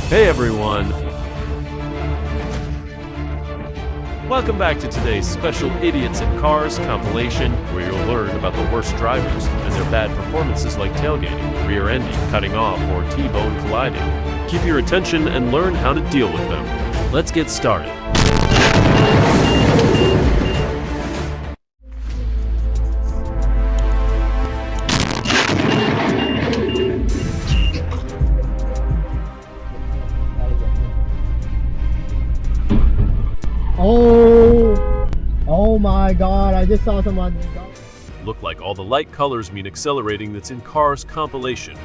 Hey everyone! Welcome back to today's special Idiots in Cars compilation, where you'll learn about the worst drivers and their bad performances like tailgating, rear-ending, cutting off, or T-bone colliding. Keep your attention and learn how to deal with them. Let's get started. Oh my god, I just saw someone. Look like all the light colors mean accelerating that's in Cars compilation.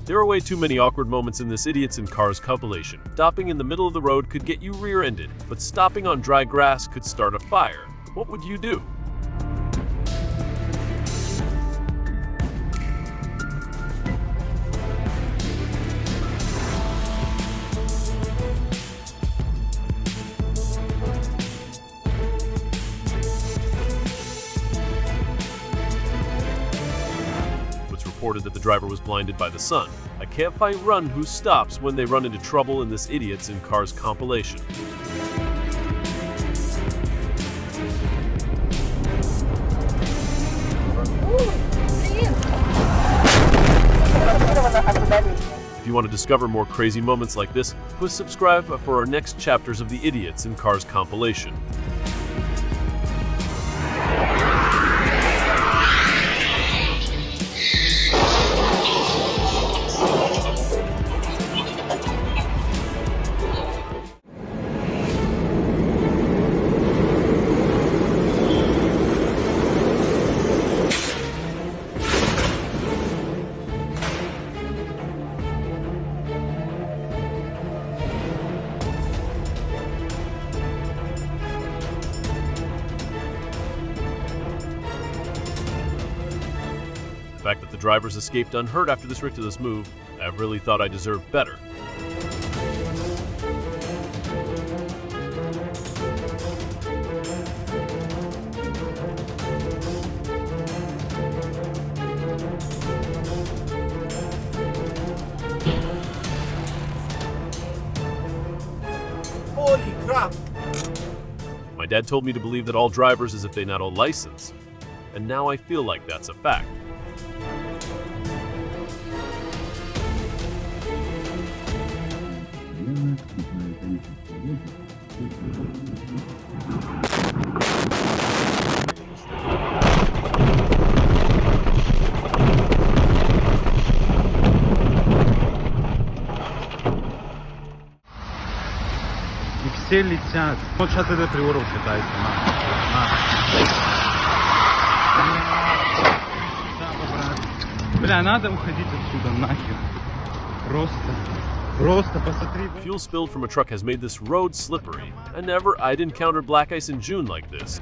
There are way too many awkward moments in this Idiots in Cars compilation. Stopping in the middle of the road could get you rear-ended, but stopping on dry grass could start a fire. What would you do? Reported that the driver was blinded by the sun. I can't find run who stops when they run into trouble in this Idiots in Cars compilation. If you want to discover more crazy moments like this, please subscribe for our next chapters of the Idiots in Cars compilation. The fact that the drivers escaped unhurt after this ridiculous move, I really thought I deserved better. Holy crap! My dad told me to believe that all drivers as if they not all license, and now I feel like that's a fact. И все летят. Вот сейчас этот приворот катается. Бля, надо уходить отсюда нахер. Просто посмотри. Fuel spilled from a truck has made this road slippery. I'd encountered black ice in June like this.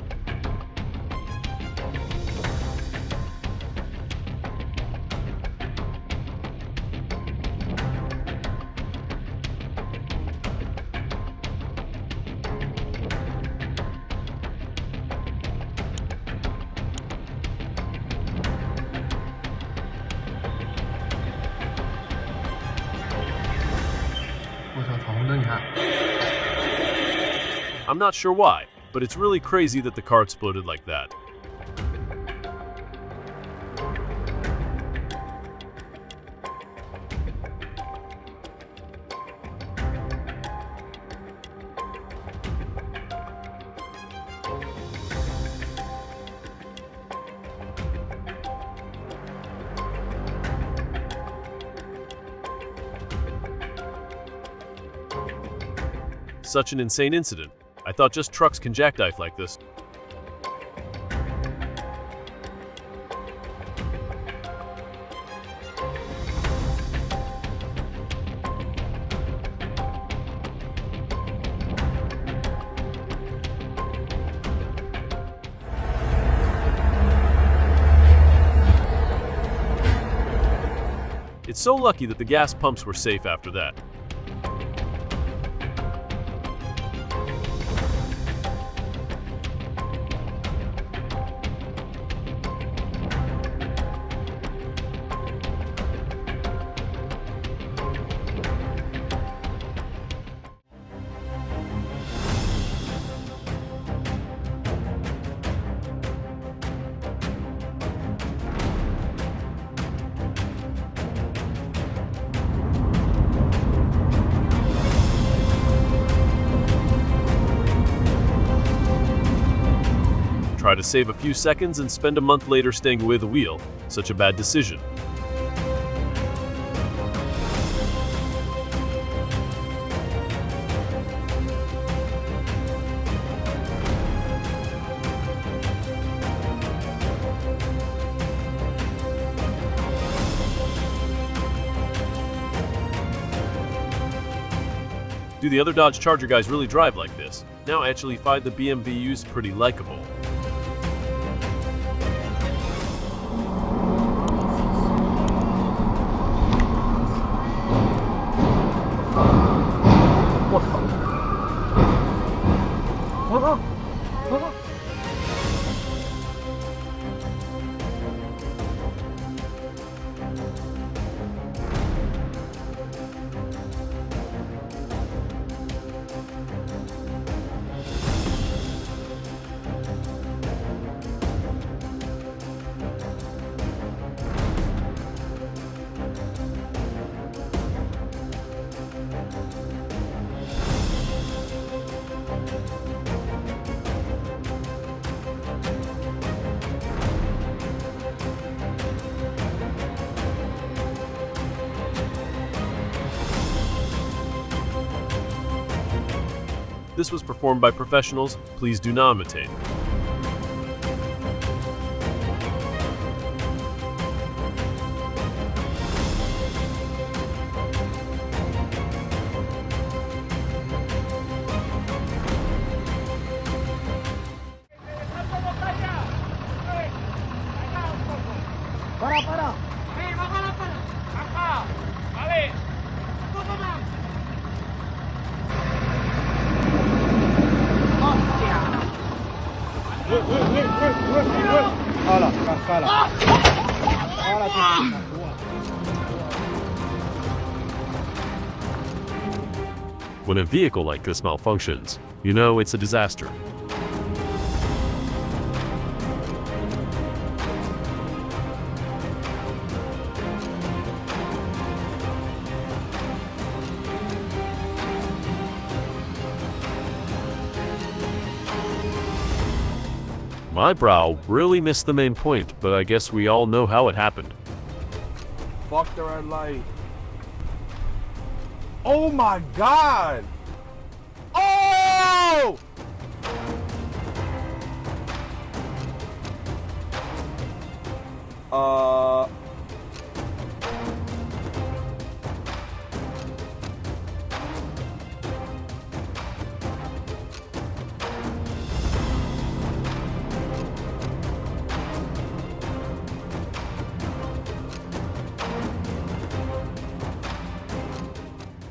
I'm not sure why, but it's really crazy that the car exploded like that. Such an insane incident. I thought just trucks can jackknife like this. It's so lucky that the gas pumps were safe after that. Try to save a few seconds and spend a month later staying with the wheel. Such a bad decision. Do the other Dodge Charger guys really drive like this? Now I actually find the BMWs pretty likable. This was performed by professionals. Please do not imitate. Para. Hala, cala. Ahora sí. When a vehicle like this malfunctions, you know it's a disaster. My brow really missed the main point, but I guess we all know how it happened. Fuck the red light. Oh my god! Oh!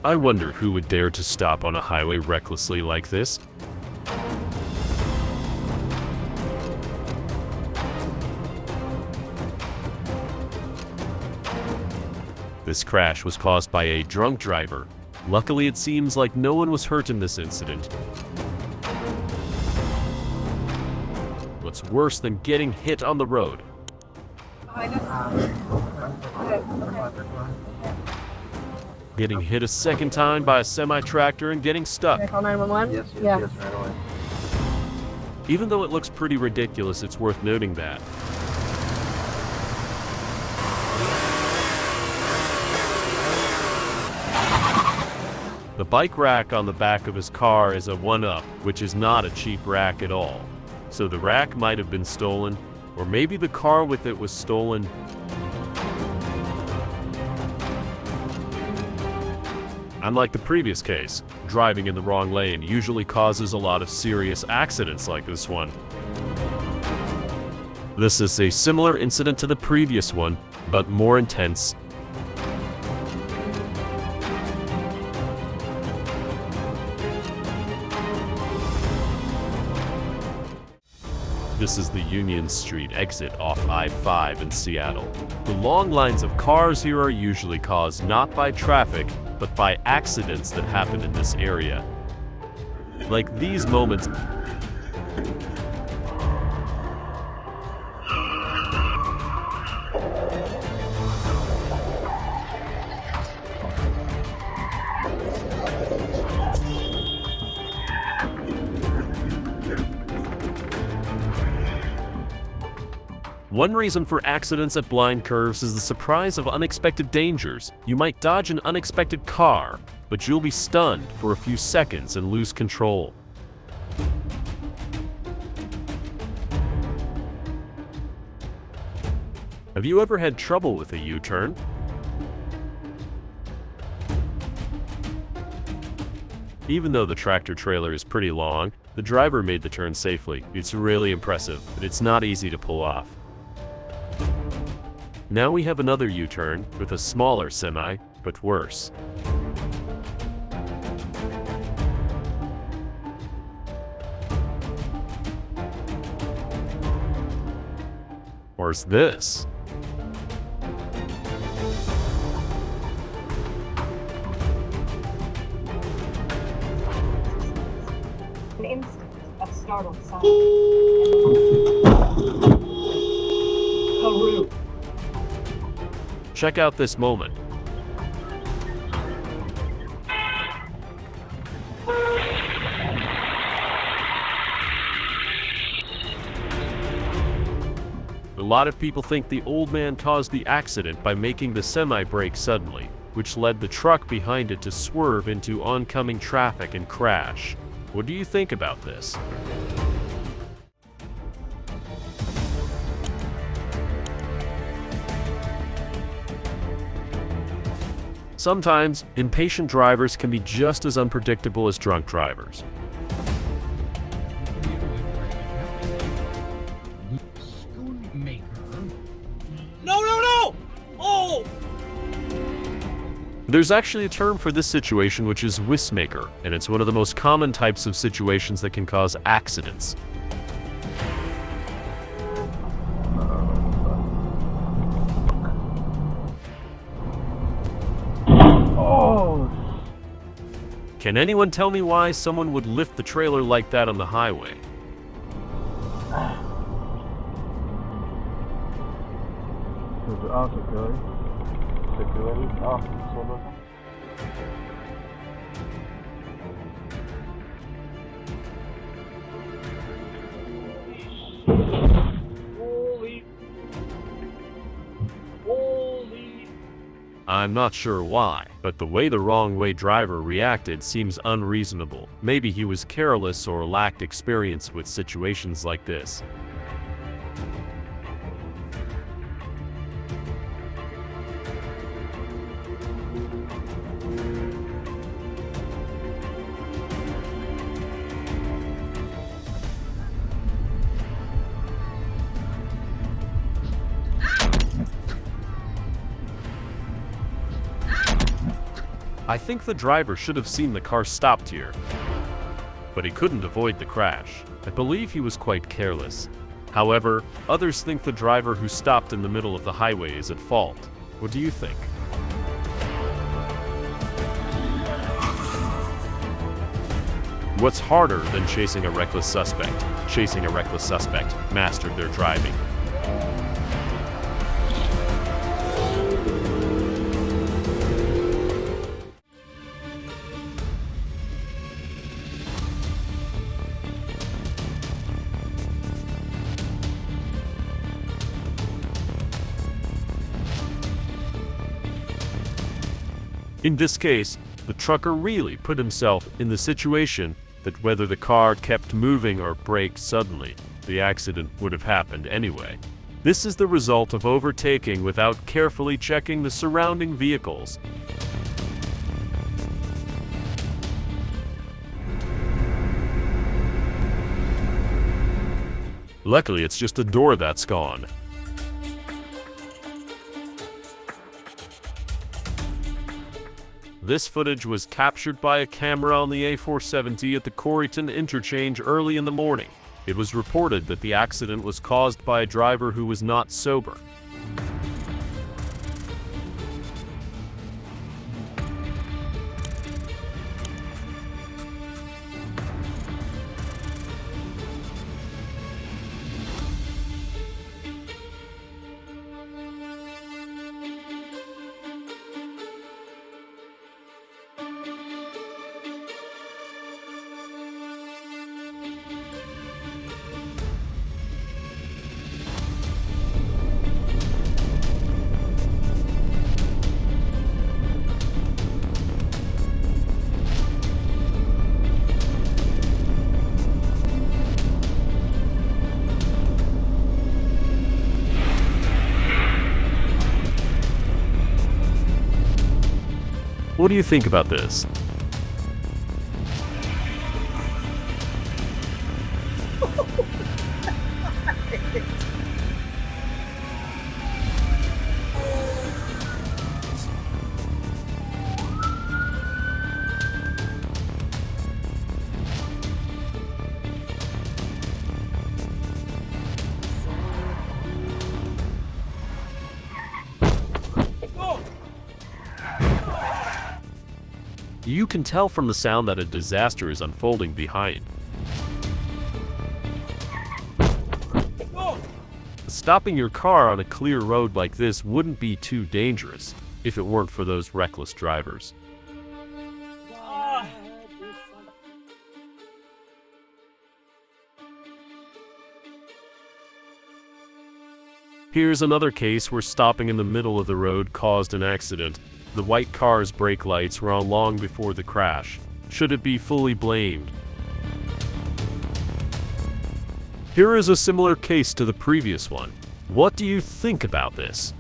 I wonder who would dare to stop on a highway recklessly like this. This crash was caused by a drunk driver. Luckily, it seems like no one was hurt in this incident. What's worse than getting hit on the road? Getting hit a second time by a semi-tractor and getting stuck. Can I call 911? Yes, right away. Even though it looks pretty ridiculous, it's worth noting that. The bike rack on the back of his car is a one-up, which is not a cheap rack at all. So the rack might have been stolen, or maybe the car with it was stolen. Unlike the previous case, driving in the wrong lane usually causes a lot of serious accidents like this one. This is a similar incident to the previous one, but more intense. This is the Union Street exit off I-5 in Seattle. The long lines of cars here are usually caused not by traffic, but by accidents that happen in this area. Like these moments. One reason for accidents at blind curves is the surprise of unexpected dangers. You might dodge an unexpected car, but you'll be stunned for a few seconds and lose control. Have you ever had trouble with a U-turn? Even though the tractor trailer is pretty long, the driver made the turn safely. It's really impressive, but it's not easy to pull off. Now we have another U-turn with a smaller semi, but worse. Where's this? An instant of startled silence. Haru. Check out this moment. A lot of people think the old man caused the accident by making the semi brake suddenly, which led the truck behind it to swerve into oncoming traffic and crash. What do you think about this? Sometimes, impatient drivers can be just as unpredictable as drunk drivers. No! Oh! There's actually a term for this situation, which is whiskmaker, and it's one of the most common types of situations that can cause accidents. Can anyone tell me why someone would lift the trailer like that on the highway? I'm not sure why, but the way the wrong-way driver reacted seems unreasonable. Maybe he was careless or lacked experience with situations like this. I think the driver should have seen the car stopped here, but he couldn't avoid the crash. I believe he was quite careless. However, others think the driver who stopped in the middle of the highway is at fault. What do you think? What's harder than chasing a reckless suspect? Chasing a reckless suspect mastered their driving. In this case, the trucker really put himself in the situation that whether the car kept moving or braked suddenly, the accident would have happened anyway. This is the result of overtaking without carefully checking the surrounding vehicles. Luckily, it's just a door that's gone. This footage was captured by a camera on the A470 at the Coreyton interchange early in the morning. It was reported that the accident was caused by a driver who was not sober. What do you think about this? You can tell from the sound that a disaster is unfolding behind. Stopping your car on a clear road like this wouldn't be too dangerous if it weren't for those reckless drivers. Here's another case where stopping in the middle of the road caused an accident. The white car's brake lights were on long before the crash. Should it be fully blamed? Here is a similar case to the previous one. What do you think about this?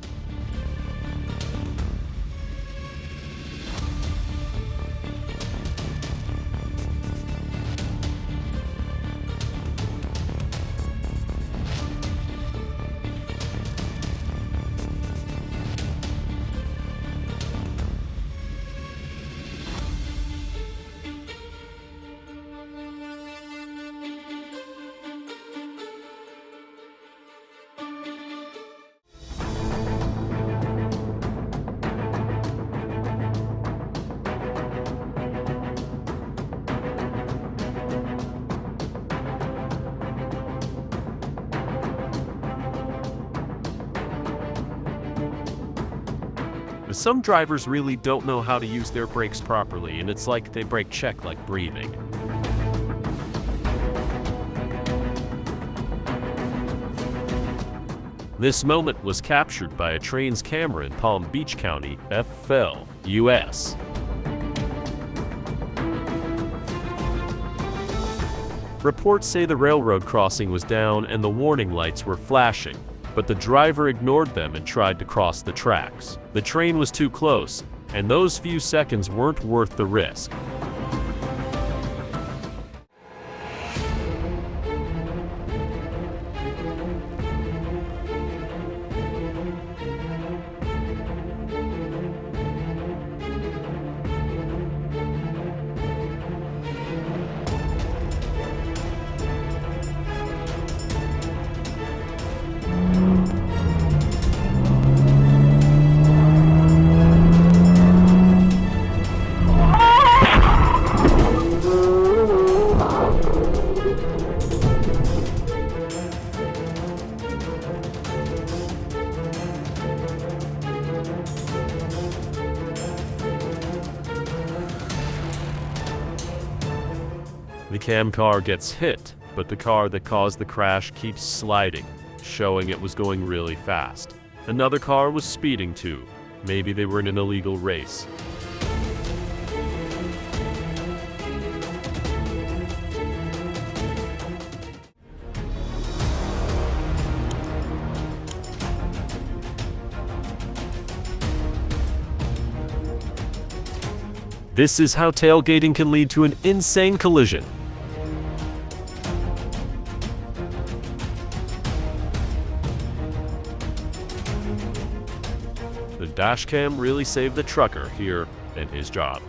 Some drivers really don't know how to use their brakes properly, and it's like they brake check like breathing. This moment was captured by a train's camera in Palm Beach County, FL, US. Reports say the railroad crossing was down and the warning lights were flashing, but the driver ignored them and tried to cross the tracks. The train was too close, and those few seconds weren't worth the risk. The cam car gets hit, but the car that caused the crash keeps sliding, showing it was going really fast. Another car was speeding too. Maybe they were in an illegal race. This is how tailgating can lead to an insane collision. The dashcam really saved the trucker here and his job.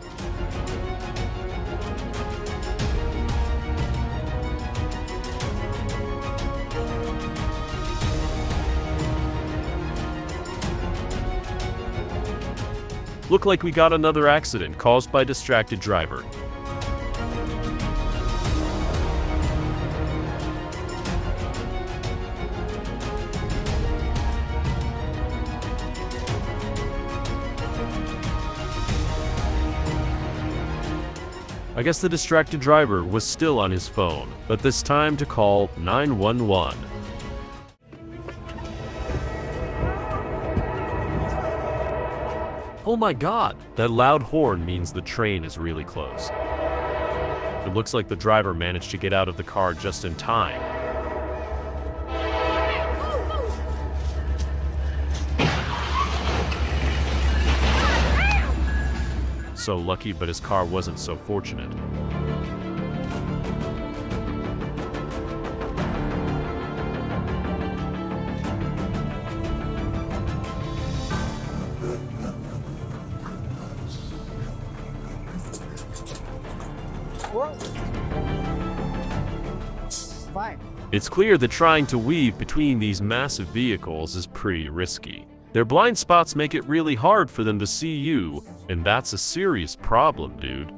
Look like we got another accident caused by distracted driver. I guess the distracted driver was still on his phone, but this time to call 911. Oh my God, that loud horn means the train is really close. It looks like the driver managed to get out of the car just in time. so lucky, but his car wasn't so fortunate. Fine. It's clear that trying to weave between these massive vehicles is pretty risky. Their blind spots make it really hard for them to see you, and that's a serious problem, dude.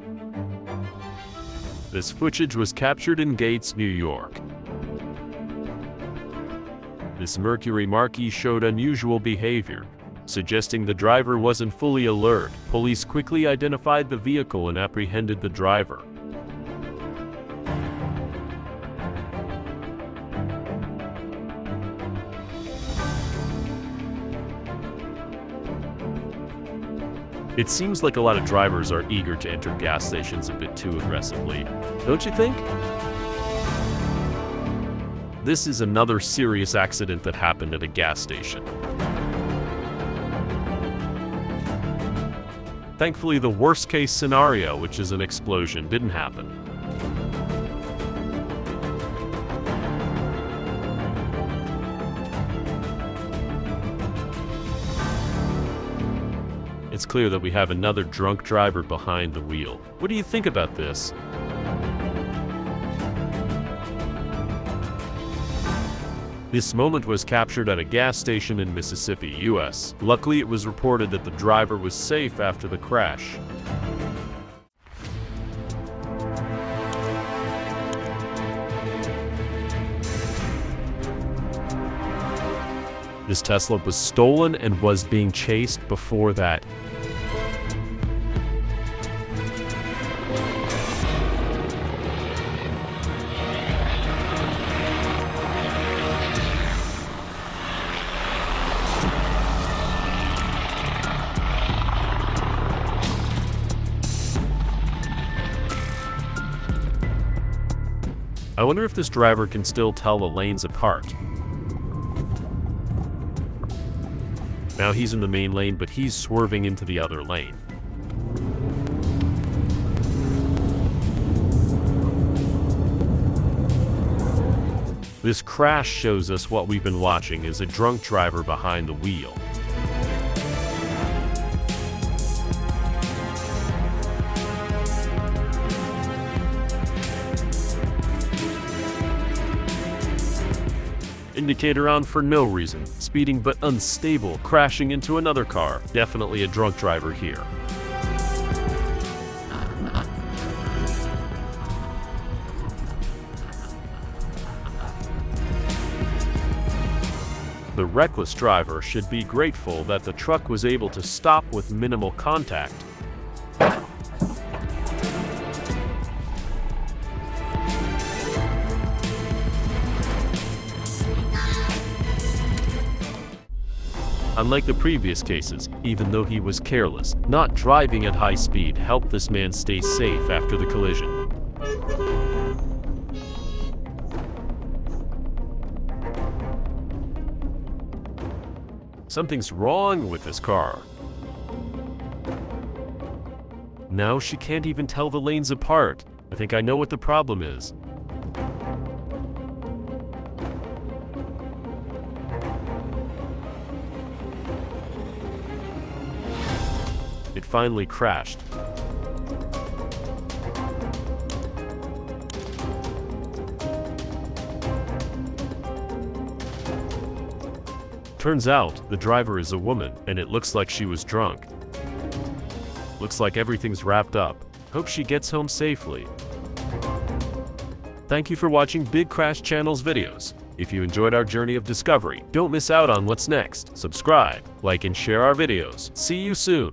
This footage was captured in Gates, New York. This Mercury Marquis showed unusual behavior, suggesting the driver wasn't fully alert. Police quickly identified the vehicle and apprehended the driver. It seems like a lot of drivers are eager to enter gas stations a bit too aggressively, don't you think? This is another serious accident that happened at a gas station. Thankfully, the worst-case scenario, which is an explosion, didn't happen. It's clear that we have another drunk driver behind the wheel. What do you think about this? This moment was captured at a gas station in Mississippi, US. Luckily, it was reported that the driver was safe after the crash. This Tesla was stolen and was being chased before that. I wonder if this driver can still tell the lanes apart. Now he's in the main lane, but he's swerving into the other lane. This crash shows us what we've been watching is a drunk driver behind the wheel. Indicator on for no reason, speeding but unstable, crashing into another car. Definitely a drunk driver here. The reckless driver should be grateful that the truck was able to stop with minimal contact. Unlike the previous cases, even though he was careless, not driving at high speed helped this man stay safe after the collision. Something's wrong with this car. Now she can't even tell the lanes apart. I think I know what the problem is. It finally crashed. Turns out, the driver is a woman, and it looks like she was drunk. Looks like everything's wrapped up. Hope she gets home safely. Thank you for watching Big Crash Channel's videos. If you enjoyed our journey of discovery, don't miss out on what's next. Subscribe, like, and share our videos. See you soon.